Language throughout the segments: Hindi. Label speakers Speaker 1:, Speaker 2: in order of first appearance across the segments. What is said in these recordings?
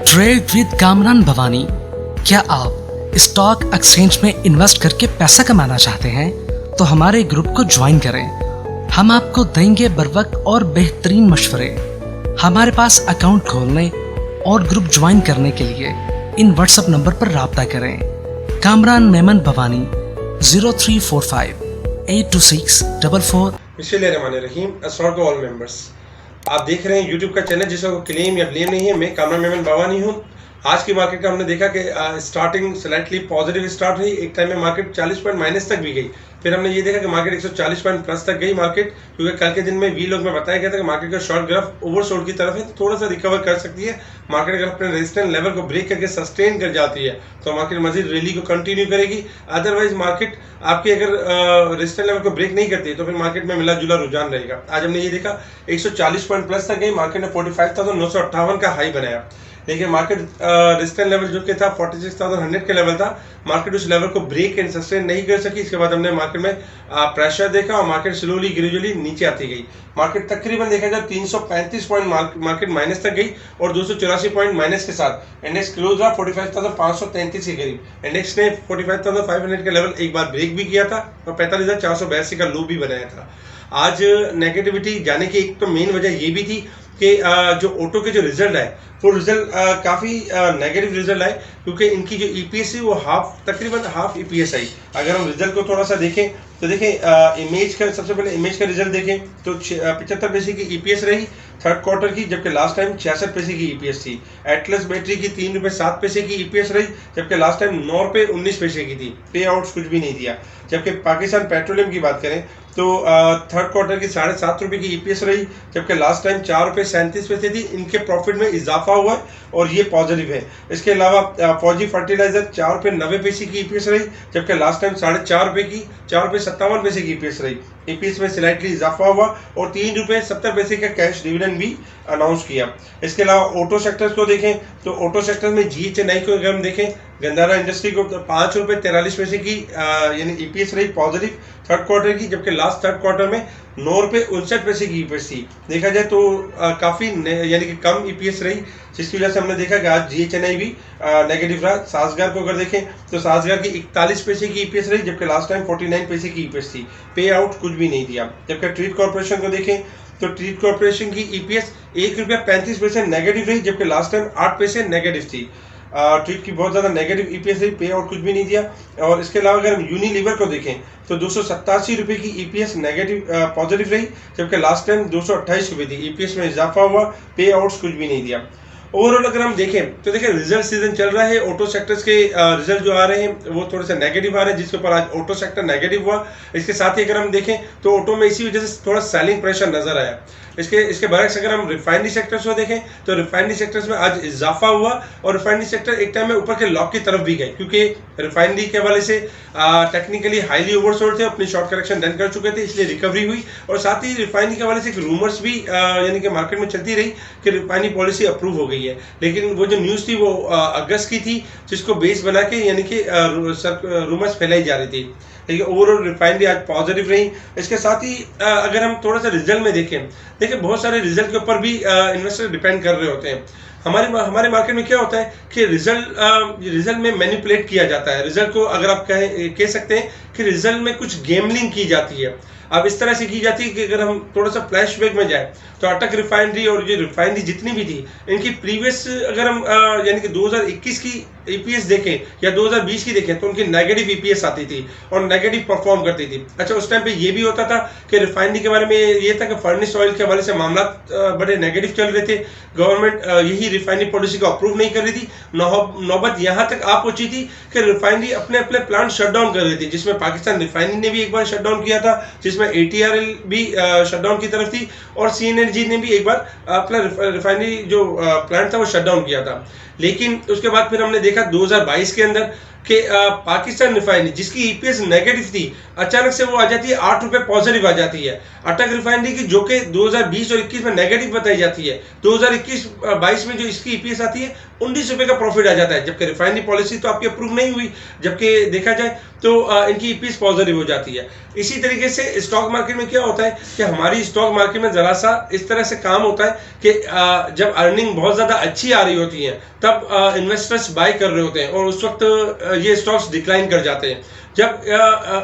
Speaker 1: Trade with Kamran Bhavani. क्या आप स्टॉक एक्सचेंज में इन्वेस्ट करके पैसा कमाना चाहते हैं तो हमारे ग्रुप को ज्वाइन करें। हम आपको देंगे बर वक्त और बेहतरीन मशवरे। हमारे पास अकाउंट खोलने और ग्रुप ज्वाइन करने के लिए इन व्हाट्सएप नंबर पर राब्ता करें। कामरान मेमन भवानी 0345 82644।
Speaker 2: बिस्मिल्लाहिर्रहमानिर्रहीम। अस्सलाम टू ऑल मेंबर्स। आप देख रहे हैं यूट्यूब का चैनल जिसका कोई क्लेम या ब्लेम नहीं है। मैं कामरान मेमन भवानी हूँ। आज की मार्केट का हमने देखा कि स्टार्टिंग स्लाइटली पॉजिटिव स्टार्ट हुई। एक टाइम में मार्केट 40 पॉइंट माइनस तक भी गई। फिर हमने ये देखा कि मार्केट 140 पॉइंट प्लस तक गई मार्केट, क्योंकि कल के दिन में वी लोग में बताया गया था कि मार्केट का शॉर्ट ग्राफ ओवरसोल्ड की तरफ है, तो थोड़ा सा रिकवर कर सकती है। मार्केट अगर अपने रेजिस्टेंस लेवल को ब्रेक करके सस्टेन कर जाती है तो मार्केट मजीद रैली को कंटिन्यू करेगी। अदरवाइज मार्केट आपकी अगर रेजिस्टेंस लेवल को ब्रेक नहीं करती तो फिर मार्केट में मिला जुला रुझान रहेगा। आज हमने ये देखा 140 पॉइंट प्लस तक गई मार्केट ने 45,958 का हाई बनाया, लेकिन मार्केट रेजिस्टेंस लेवल जो कि था 46,100 के लेवल था, मार्केट उस लेवल को ब्रेक एंड सस्टेन नहीं कर सकी। इसके बाद हमने मार्केट में प्रेशर देखा और मार्केट स्लोली ग्रेजुअली नीचे आती गई। मार्केट तकरीबन देखा जाए 335 पॉइंट मार्केट माइनस तक गई और 284 पॉइंट माइनस के साथ इंडेक्स क्लोज रहा 45,533 के करीब। इंडेक्स ने 45,500 के लेवल एक बार ब्रेक भी किया था और 45,482 का लो भी बनाया था। आज नेगेटिविटी जाने की एक तो मेन वजह ये भी थी कि जो ऑटो के जो रिजल्ट है वो रिजल्ट काफ़ी नेगेटिव रिजल्ट आए, क्योंकि इनकी जो ईपीएस है वो तकरीबन हाफ ईपीएस आई। अगर हम रिजल्ट को थोड़ा सा देखें तो देखें इमेज का, सबसे पहले इमेज का रिजल्ट देखें तो 75 पैसे की ईपीएस रही थर्ड क्वार्टर की, जबकि लास्ट टाइम 66 पैसे की ईपीएस थी। एटलस बैटरी की 3 रुपये 7 पैसे की ईपीएस रही, जबकि लास्ट टाइम 9 रुपये 19 पैसे की थी। पे आउट्स कुछ भी नहीं दिया। जबकि पाकिस्तान पेट्रोलियम की बात करें तो थर्ड क्वार्टर की 7.5 रुपये की ईपीएस रही, जबकि लास्ट टाइम 4 रुपये 37 पैसे थी। इनके प्रॉफिट में इजाफा हुआ है और ये पॉजिटिव है। इसके अलावा फौजी फर्टिलाइजर 4 रुपये 90 पैसे की ईपीएस रही, जबकि लास्ट टाइम 4.5 रुपये की 4 रुपये 57 पैसे की ईपीएस रही। ईपीएस में स्लाइटली इजाफा हुआ और 3 रुपये 70 पैसे का कैश डिविडेंड भी अनाउंस किया। इसके अलावा ऑटो सेक्टर्स को देखें तो ऑटो सेक्टर में जीएचएनआई को अगर हम देखें, गंधारा इंडस्ट्री को 5 रुपये 43 पैसे की यानी ईपीएस रही पॉजिटिव थर्ड क्वार्टर की, जबकि लास्ट थर्ड क्वार्टर में 9 रुपये 59 पैसे की ईपीएस थी। देखा जाए तो काफ़ी यानी कि कम ईपीएस रही, जिसकी वजह से हमने देखा कि आज जीएचएनआई भी नेगेटिव रहा। सासगार को अगर देखें तो सासगार की 41 पैसे की ईपीएस रही, जबकि लास्ट टाइम 49 पैसे की ईपीएस थी। पे आउट कुछ भी नहीं दिया। जबकि ट्रीट कॉर्पोरेशन को देखें तो ट्रीट कॉर्पोरेशन की ईपीएस 1 रुपया 35 पैसे नेगेटिव रही, जबकि लास्ट टाइम 8 पैसे नेगेटिव थी। ट्रीट की बहुत ज़्यादा नेगेटिव ईपीएस रही, पे आउट कुछ भी नहीं दिया। और इसके अलावा अगर हम यूनिलीवर को देखें तो 287 रुपये की ईपीएस नेगेटिव पॉजिटिव रही, जबकि लास्ट टाइम 228 रुपये थी। ईपीएस में इजाफा हुआ, पे आउट्स कुछ भी नहीं दिया। ओवरऑल अगर हम देखें तो देखिए रिजल्ट सीजन चल रहा है। ऑटो सेक्टर्स के रिजल्ट जो आ रहे हैं वो थोड़े से नेगेटिव आ रहे हैं, जिसके ऊपर आज ऑटो सेक्टर नेगेटिव हुआ। इसके साथ ही अगर हम देखें तो ऑटो में इसी वजह से थोड़ा सेलिंग प्रेशर नजर आया। इसके बरक्स अगर हम रिफाइनरी सेक्टर्स को देखें तो रिफाइनरी सेक्टर्स में आज इजाफा हुआ और रिफाइनरी सेक्टर एक टाइम में ऊपर के लॉक की तरफ भी गए, क्योंकि रिफाइनरी के हवाले से टेक्निकली हाईली ओवरसोल्ड थे, अपनी शॉर्ट करेक्शन डन कर चुके थे, इसलिए रिकवरी हुई। और साथ ही रिफाइनरी के हवाले से एक रूमर्स भी यानी कि मार्केट में चलती रही कि रिफाइनरी पॉलिसी अप्रूव हो गई है, लेकिन वो जो न्यूज़ थी वो अगस्त की थी, जिसको बेस बना के यानी कि रूमर्स फैलाई जा रही थी। लेकिन ओवरऑल रिफाइनरी आज पॉजिटिव रही। इसके साथ ही अगर हम थोड़ा सा रिजल्ट में देखें, देखिए बहुत सारे रिजल्ट के ऊपर भी इन्वेस्टर डिपेंड कर रहे होते हैं। हमारे मार्केट में क्या होता है कि रिजल्ट में मैनिपुलेट किया जाता है। रिजल्ट को अगर आप कह सकते हैं कि रिजल्ट में कुछ गेमलिंग की जाती है। अब इस तरह से की जाती है कि अगर हम थोड़ा सा फ्लैशबैक में जाए तो अटक रिफाइनरी और ये रिफाइनरी जितनी भी थी इनकी प्रीवियस अगर हम यानी कि 2021 की ईपीएस देखें या 2020 की देखें तो उनकी नेगेटिव ईपीएस आती थी और नेगेटिव परफॉर्म करती थी। अच्छा, उस टाइम पे ये भी होता था कि रिफाइनरी के बारे में ये था कि फर्निश ऑयल के हवाले से मामला बड़े नेगेटिव चल रहे थे। गवर्नमेंट यही रिफाइनरी पॉलिसी को अप्रूव नहीं कर रही थी। नौबत यहाँ तक आ पहुंची थी कि रिफाइनरी अपने प्लांट शट डाउन कर रही थी, जिसमें पाकिस्तान रिफाइनरी ने भी एक बार शट डाउन किया था, जिसमें ATRL भी शटडाउन की तरफ थी और CNRG ने भी एक बार अपना रिफाइनरी जो प्लांट था वो शटडाउन किया था। लेकिन उसके बाद फिर हमने देखा 2022 के अंदर कि पाकिस्तान रिफाइनरी जिसकी ईपीएस नेगेटिव थी, अचानक से वो आ जाती है 8 रुपए पॉजिटिव आ जाती है। अटक रिफाइनरी की जो कि 2020 और 21 में नेगेटिव बताई जाती है, 2021-22 में जो इसकी ईपीएस आती है 19 रुपए का प्रॉफिट आ जाता है, जबकि रिफाइनरी पॉलिसी तो आपकी अप्रूव नहीं हुई, जबकि देखा जाए तो इनकी ईपीएस पॉजिटिव हो जाती है। इसी तरीके से स्टॉक मार्केट में क्या होता है कि हमारी स्टॉक मार्केट में जरा सा इस तरह से काम होता है कि जब अर्निंग बहुत ज्यादा अच्छी आ रही होती है तब इन्वेस्टर्स बाय कर रहे होते हैं और उस वक्त ये स्टॉक्स डिक्लाइन कर जाते हैं। जब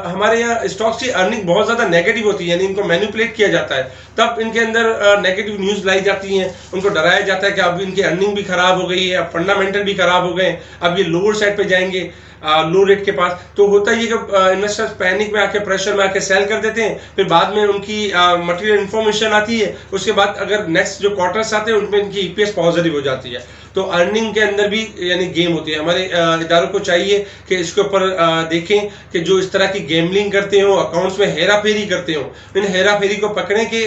Speaker 2: हमारे यहाँ स्टॉक्स की अर्निंग बहुत ज्यादा नेगेटिव होती है, यानी इनको मैनिपुलेट किया जाता है, तब इनके अंदर नेगेटिव न्यूज लाई जाती हैं, उनको डराया जाता है कि अब इनकी अर्निंग भी खराब हो गई है, अब फंडामेंटल भी खराब हो गए, अब ये लोअर साइड पे जाएंगे लो रेट के पास। तो होता है कि इन्वेस्टर्स पैनिक में आके प्रेशर में आके सेल कर देते हैं, फिर बाद में उनकी मटेरियल इन्फॉर्मेशन आती है, उसके बाद अगर नेक्स्ट जो क्वार्टर्स आते हैं उनमें इनकी ईपीएस पॉजिटिव हो जाती है। तो अर्निंग के अंदर भी यानी गेम होती है। हमारे इदारों को चाहिए कि इसके ऊपर देखें कि जो इस तरह की गेमलिंग करते हो, अकाउंट्स में हेरा फेरी करते हो, इन हेरा फेरी को पकड़ें कि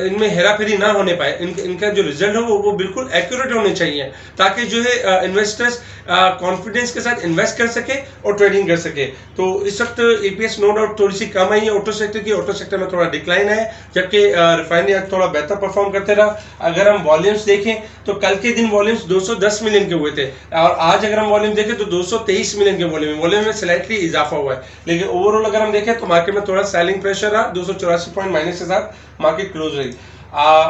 Speaker 2: इनमें हेरा फेरी ना होने पाए, इनका जो रिजल्ट हो वो बिल्कुल एक्यूरेट होने चाहिए, ताकि जो है इन्वेस्टर्स कॉन्फिडेंस के साथ इन्वेस्ट कर सके और ट्रेडिंग कर सके। तो इस वक्त ईपीएस नो डाउट थोड़ी सी कम आई है ऑटो सेक्टर की, ऑटो सेक्टर में थोड़ा डिक्लाइन है, जबकि रिफाइनरी आज थोड़ा बेहतर परफॉर्म करते रहा। अगर हम वॉल्यूम्स देखें तो कल के दिन वॉल्यूम्स 210 मिलियन के हुए थे और आज अगर हम वॉल्यूम देखें तो 223 मिलियन के वॉल्यूम में स्लाइटली इजाफा हुआ है। लेकिन ओवरऑल अगर हम देखें तो मार्केट में थोड़ा सेलिंग प्रेशर रहा, 284 पॉइंट माइनस के साथ मार्केट क्लोज रही।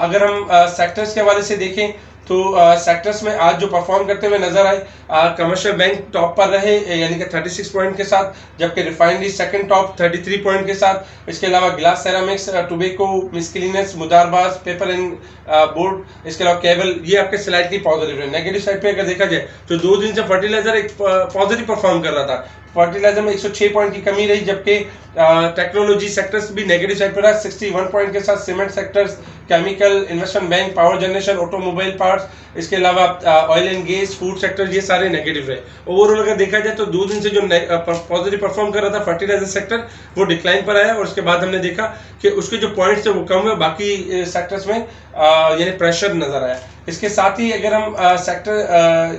Speaker 2: अगर हम सेक्टर्स के हवाले से देखें तो सेक्टर्स में आज जो परफॉर्म करते हुए नजर आए, कमर्शियल बैंक टॉप पर रहे यानी कि 36 पॉइंट के साथ, जबकि रिफाइनरी सेकंड टॉप 33 पॉइंट के साथ। इसके अलावा ग्लास सेरामिक्स, टोबैको, मिस्किलिनस, मुदारबाज, पेपर एंड बोर्ड, इसके अलावा केबल, ये आपके स्लाइटली पॉजिटिव है। नेगेटिव साइड पे अगर देखा जाए तो 2 दिन से फर्टिलाइजर एक पॉजिटिव परफॉर्म कर रहा था, फर्टिलाइजर में 106 पॉइंट की कमी रही, जबकि टेक्नोलॉजी सेक्टर्स भी नेगेटिव साइड पर रहा 61 पॉइंट के साथ। Cement sectors, chemical, investment bank, power generation, automobile parts, इसके अलावा oil and gas, food sector, ये सारे नेगेटिव रहे। ओवरऑल अगर देखा जाए तो 2 दिन से जो पॉजिटिव परफॉर्म कर रहा था फर्टिलाइजर सेक्टर वो डिक्लाइन पर आया और उसके बाद हमने देखा कि उसके जो पॉइंट्स थे वो कम हुए, बाकी सेक्टर्स में यानी प्रेशर नजर आया। इसके साथ ही अगर हम सेक्टर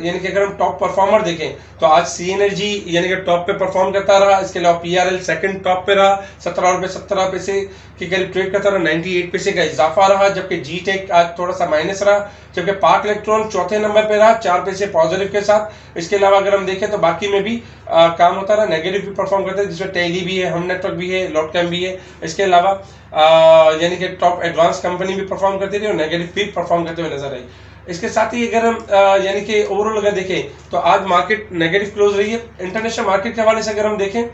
Speaker 2: यानी कि अगर हम टॉप परफॉर्मर देखें तो आज सी एनर्जी यानी कि टॉप पे परफॉर्म करता रहा। इसके अलावा पीआरएल सेकंड टॉप पे रहा, 17 पैसे के करीब ट्रेड करता रहा, 98 पैसे का इजाफा रहा, जबकि जी टेक आज थोड़ा सा माइनस रहा, जबकि पार्क इलेक्ट्रॉन चौथे नंबर पे रहा 4 पैसे पॉजिटिव के साथ। इसके अलावा अगर हम देखें तो बाकी में भी काम होता रहा, नेगेटिव भी परफॉर्म करते हैं, जिसमें टेली भी है, हम नेटवर्क भी है, लॉटकैम भी है। इसके अलावा यानी कि टॉप एडवांस कंपनी भी परफॉर्म करती रही और नेगेटिव भी परफॉर्म करते हुए नजर आई। इसके साथ ही अगर हम यानी कि ओवरऑल अगर देखें तो आज मार्केट नेगेटिव क्लोज रही है। इंटरनेशनल मार्केट के हवाले से अगर हम देखें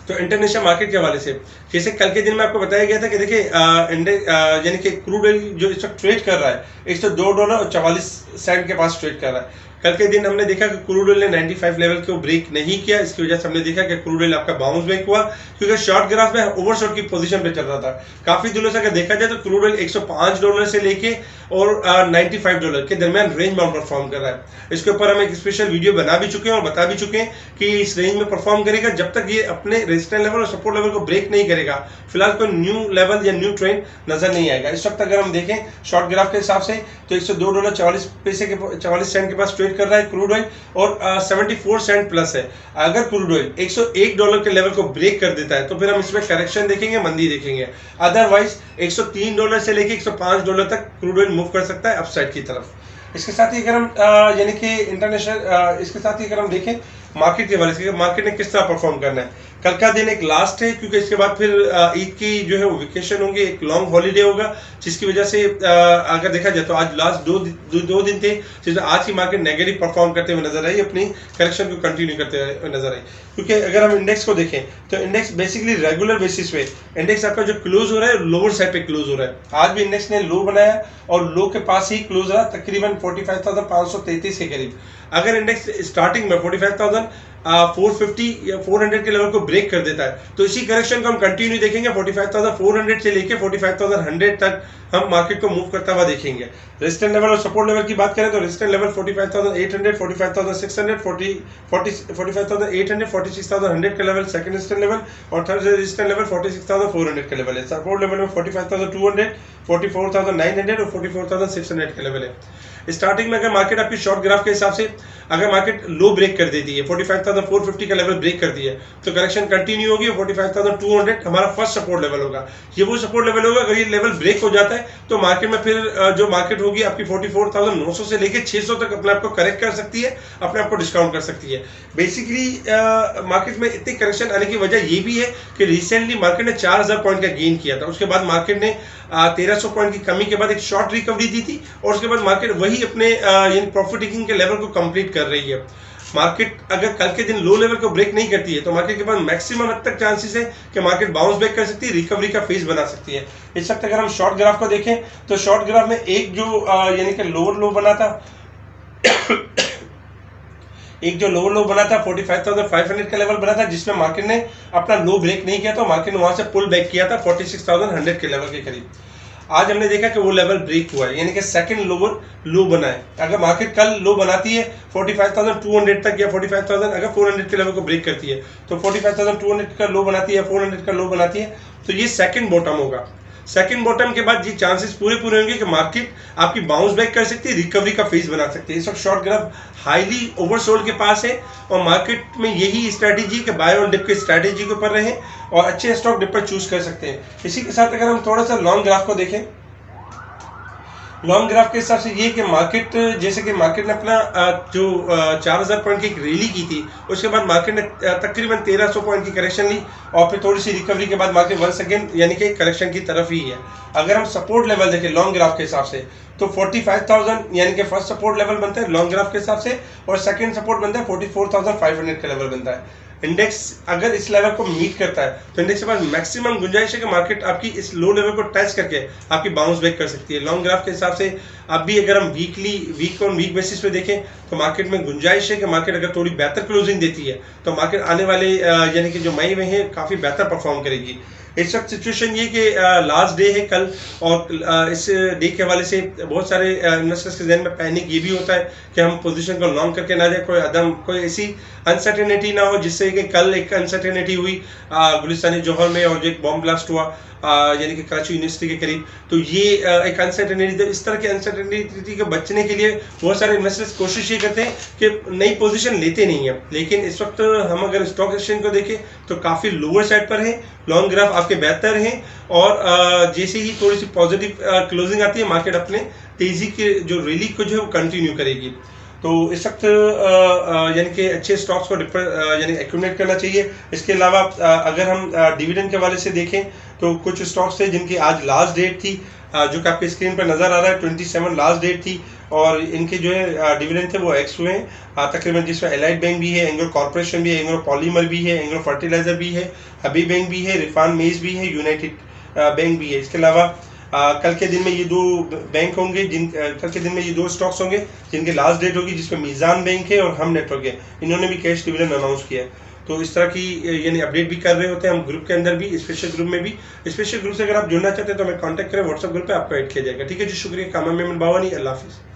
Speaker 2: तो इंटरनेशनल मार्केट के हवाले से जैसे कल के दिन में आपको बताया गया था कि देखिए यानी कि क्रूड ऑयल जो इस वक्त ट्रेड कर रहा है $102.44 के पास ट्रेड कर रहा है। कल के दिन हमने देखा कि क्रूड ऑयल ने 95 लेवल को ब्रेक नहीं किया, इसकी वजह से हमने देखा कि क्रूड ऑयल आपका बाउंस बैक हुआ, क्योंकि शॉर्ट ग्राफ में ओवरशॉट की पोजीशन पे चल रहा था। काफी दिनों से अगर देखा जाए तो क्रूड ऑयल $105 से लेके और $95 के दरमियान रेंज बाउंड परफॉर्म कर रहा है। इसके ऊपर हम एक स्पेशल वीडियो बना भी चुके हैं और बता भी चुके हैं कि इस रेंज में परफॉर्म करेगा जब तक ये अपने रेजिस्टेंस लेवल और सपोर्ट लेवल को ब्रेक नहीं करेगा। फिलहाल कोई न्यू लेवल या न्यू ट्रेंड नजर नहीं आएगा। इस वक्त अगर हम देखें शॉर्ट ग्राफ के हिसाब से तो $102.44 के पास ट्रेड कर रहा है क्रूड ऑयल और 74 सेंट प्लस है। अगर क्रूड ऑयल $101 के लेवल को ब्रेक कर देता है तो फिर हम इसमें करेक्शन देखेंगे, मंदी देखेंगे। अदरवाइज $103 से लेके $105 तक क्रूड ऑयल मूव कर सकता है अपसाइड की तरफ। इसके साथ ही अगर हम यानी कि इंटरनेशनल इसके साथ ही अगर हम देखें मार्केट के हवाले से मार्केट ने किस तरह परफॉर्म करना है। कल का दिन एक लास्ट है क्योंकि इसके बाद फिर ईद की जो है वो वेकेशन होंगे, एक लॉन्ग हॉलीडे होगा, जिसकी वजह से अगर देखा जाए तो आज लास्ट दो दिन थे जिसमें आज की मार्केट नेगेटिव परफॉर्म करते हुए नजर आई, अपनी करेक्शन को कंटिन्यू करते हुए नजर आई। क्योंकि अगर हम इंडेक्स को देखें तो इंडेक्स बेसिकली रेगुलर बेसिस पे इंडेक्स आपका जो क्लोज हो रहा है लोअर साइड पे क्लोज हो रहा है। आज भी इंडेक्स ने लो बनाया और लो के पास ही क्लोज रहा तकरीबन 45,533 के करीब। अगर इंडेक्स स्टार्टिंग में 45,450 या 400 के लेवल को ब्रेक कर देता है तो इसी करेक्शन को हम कंटिन्यू देखेंगे। 45,400 से लेके 45,100 तक हम मार्केट को मूव करता हुआ देखेंगे। रेजिस्टेंस लेवल और सपोर्ट लेवल की बात करें तो रेजिस्टेंस लेवल 45,800, 45,600, 45,800, 46,100 का लेवल सेकंड रेजिस्टेंस लेवल और थर्ड रेजिस्टेंस लेवल 46,400 का लेवल है। सपोर्ट लेवल में 45,200, 44,900 और 44,600 का लेवल है। स्टार्टिंग में अगर मार्केट आपकी शॉर्ट ग्राफ के हिसाब से अगर मार्केट लो ब्रेक कर देती है 45,450 का लेवल ब्रेक कर दिया तो करेक्शन कंटिन्यू होगी। 45,200 हमारा फर्स्ट सपोर्ट लेवल होगा, ये वो सपोर्ट लेवल होगा। अगर ये लेवल ब्रेक हो जाता है तो मार्केट में फिर जो मार्केट होगी आपकी 44,900 से लेके 600 तक अपने आप को करेक्ट कर सकती है, अपने आप को डिस्काउंट कर सकती है। बेसिकली मार्केट में इतनी करेक्शन आने की वजह ये भी है कि रिसेंटली मार्केट ने 4,000 पॉइंट का गेन किया था, उसके बाद मार्केट ने 1,300 पॉइंट की कमी के बाद एक शॉर्ट रिकवरी दी थी और उसके बाद मार्केट वही अपने यानी प्रॉफिट टेकिंग के लेवल को कंप्लीट कर रही है। मार्केट अगर कल के दिन लो लेवल को ब्रेक नहीं करती है तो मार्केट के पास मैक्सिमम हद तक चांसेस है कि मार्केट बाउंस बैक कर सकती है, रिकवरी का फेज बना सकती है। इस वक्त अगर हम शॉर्ट ग्राफ को देखें तो शॉर्ट ग्राफ में एक जो यानी कि लोअर लो बना था एक जो लोअर लो बना था 45,500 का लेवल बना था, जिसमें मार्केट ने अपना लो ब्रेक नहीं किया तो मार्केट ने वहां से पुल बैक किया था 46,100 के लेवल के करीब। आज हमने देखा कि वो लेवल ब्रेक हुआ है, यानी कि सेकंड लोअर लो बना है। अगर मार्केट कल लो बनाती है 45,200 तक या 45,000 अगर 400 के लेवल को ब्रेक करती है तो 45,200 का लो बनाती है, 400 का लो बनाती है तो ये सेकंड बॉटम होगा। सेकंड बॉटम के बाद ये चांसेस पूरे होंगे कि मार्केट आपकी बाउंस बैक कर सकती है, रिकवरी का फेज बना सकती है। इस वक्त शॉर्ट ग्राफ हाईली ओवरसोल्ड के पास है और मार्केट में यही स्ट्रैटेजी के बाय ऑन डिप की स्ट्रैटेजी के ऊपर रहे और अच्छे स्टॉक डिप पर चूज कर सकते हैं। इसी के साथ अगर हम थोड़ा सा लॉन्ग ग्राफ को देखें, लॉन्ग ग्राफ के हिसाब से ये कि मार्केट जैसे कि मार्केट ने अपना जो 4,000 पॉइंट की एक रैली की थी उसके बाद मार्केट ने तकरीबन 1,300 पॉइंट की करेक्शन ली और फिर थोड़ी सी रिकवरी के बाद मार्केट वंस अगेन यानी कि करेक्शन की तरफ ही है। अगर हम सपोर्ट लेवल देखें लॉन्ग ग्राफ के हिसाब से तो 45,000 यानी कि फर्स्ट सपोर्ट लेवल बनता है लॉन्ग ग्राफ के हिसाब से और सेकंड सपोर्ट बनता है 44,500 का लेवल बनता है। इंडेक्स अगर इस लेवल को मीट करता है तो इंडेक्स के पास मैक्सिमम गुंजाइश है कि मार्केट आपकी इस लो लेवल को टच करके आपकी बाउंस बैक कर सकती है। लॉन्ग ग्राफ के हिसाब से अब भी अगर हम वीक ऑन वीक बेसिस पे देखें तो मार्केट में गुंजाइश है कि मार्केट अगर थोड़ी बेहतर क्लोजिंग देती है तो मार्केट आने वाले यानी कि जो मई में है काफ़ी बेहतर परफॉर्म करेगी। इस वक्त सिचुएशन ये कि लास्ट डे है कल और इस डे के हवाले से बहुत सारे इन्वेस्टर्स के जहन में पैनिक ये भी होता है कि हम पोजीशन को लॉन्ग करके ना जाए, कोई ऐसी अनसर्टेनिटी ना हो जिससे कि कल एक अनसर्टेनिटी हुई गुलिस्तानी जौहर में और जो एक बॉम्ब ब्लास्ट हुआ यानी कि कराची यूनिवर्सिटी के करीब, तो ये एक अनसर्टेनिटी। इस तरह की अनसर्टेनिटी के बचने के लिए बहुत सारे इन्वेस्टर्स कोशिश ये करते हैं कि नई पोजीशन लेते नहीं हैं, लेकिन इस वक्त हम अगर स्टॉक एक्सचेंज को देखें तो काफ़ी लोअर साइड पर है, लॉन्ग ग्राफ आपके बेहतर हैं और जैसे ही थोड़ी सी पॉजिटिव क्लोजिंग आती है मार्केट अपने तेज़ी के जो रैली को जो है वो कंटिन्यू करेगी। तो इस वक्त यानी कि अच्छे स्टॉक्स को यानी एक्यूमुलेट करना चाहिए। इसके अलावा अगर हम डिविडेंड के वाले से देखें तो कुछ स्टॉक्स थे जिनकी आज लास्ट डेट थी जो कि आपके स्क्रीन पर नज़र आ रहा है 27 लास्ट डेट थी और इनके जो है डिविडेंड थे वो एक्स हुए हैं तकरीबन, जिसमें एलाइड बैंक भी है, एंग्रो कॉर्पोरेशन भी है, एंग्रो पॉलीमर भी है, एंग्रो फर्टिलाइजर भी है, हबी बैंक भी है, रिफान मेज भी है, यूनाइटेड बैंक भी है। इसके अलावा कल के दिन में ये दो बैंक होंगे कल के दिन में ये दो स्टॉक्स होंगे जिनकी लास्ट डेट होगी, जिसमें मीज़ान बैंक है और हम नेटवर्क है, इन्होंने भी कैश डिविडेंड अनाउंस किया है। तो इस तरह की यानी अपडेट भी कर रहे होते हैं हम ग्रुप के अंदर भी, स्पेशल ग्रुप में भी। स्पेशल ग्रुप से अगर आप जुड़ना चाहते हैं तो हमें कांटेक्ट करें, व्हाट्सएप ग्रुप पे आपको ऐड किया जाएगा। ठीक है जी, शुक्रिया। कामा मेमन बावानी, अल्लाह हाफिज़।